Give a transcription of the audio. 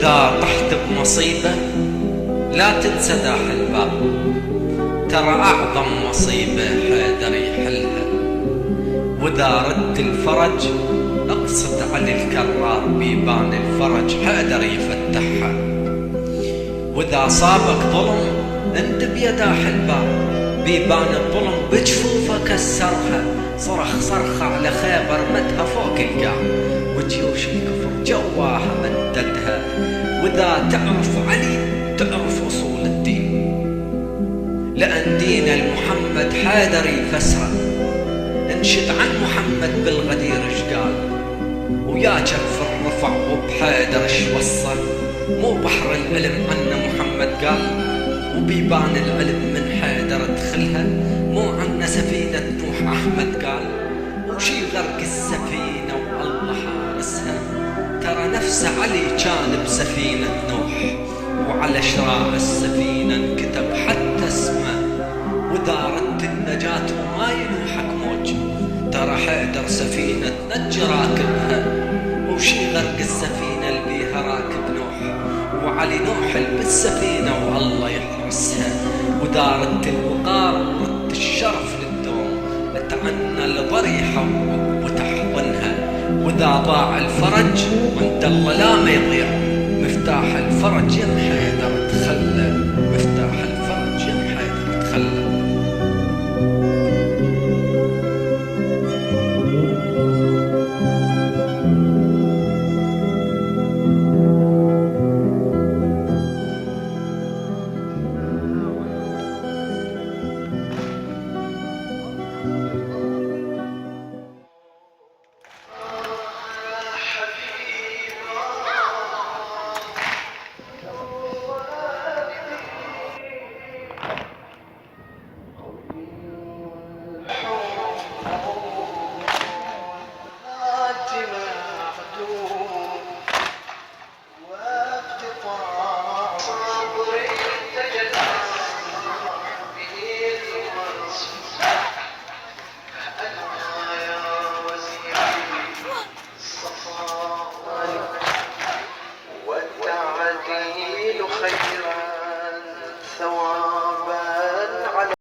وإذا طحت بمصيبة لا تنسى داح الباب، ترى أعظم مصيبة حيدر يحلها. وإذا رد الفرج اقصد علي الكرار، بيبان الفرج حيدر يفتحها. وإذا صابك ظلم انت بيداح الباب، بيبان الظلم بجفوفه كسرها. صرخ صرخة على خيبر مدها فوق القاع، وجيوش الكفر جواها مددها. وإذا تعرف علي تعرف أصول الدين، لأن دين المحمد حيدر يفسره. انشد عن محمد بالغدير اش قال، ويا كف الرفع وبحيدر اش وصل. مو بحر العلم عنا محمد قال، وبيبان العلم من حيدر ادخلها. مو عنا سفينة نوح أحمد قال، وشي غرق السفينة والله حارسها. ترى نفس علي كان بسفينة نوح، وعلى شراع السفينة انكتب حتى اسمه. وإذا ردت النجاة وما ينوحك موج، ترى حيدر سفينة نج راكبها. وشي غرق السفينة اللي بيها راكب نوح، وعلي نوح بالسفينة والله يحرسها. وإذا ردت الوقار وردت الشرف للدوم، اتعنى الضريحة وتحضنها. وإذا ضاع الفرج وانت الله لا ما يضيع، مفتاح الفرج يا حيدر تخلى، مفتاح الفرج يا حيدر تخلى.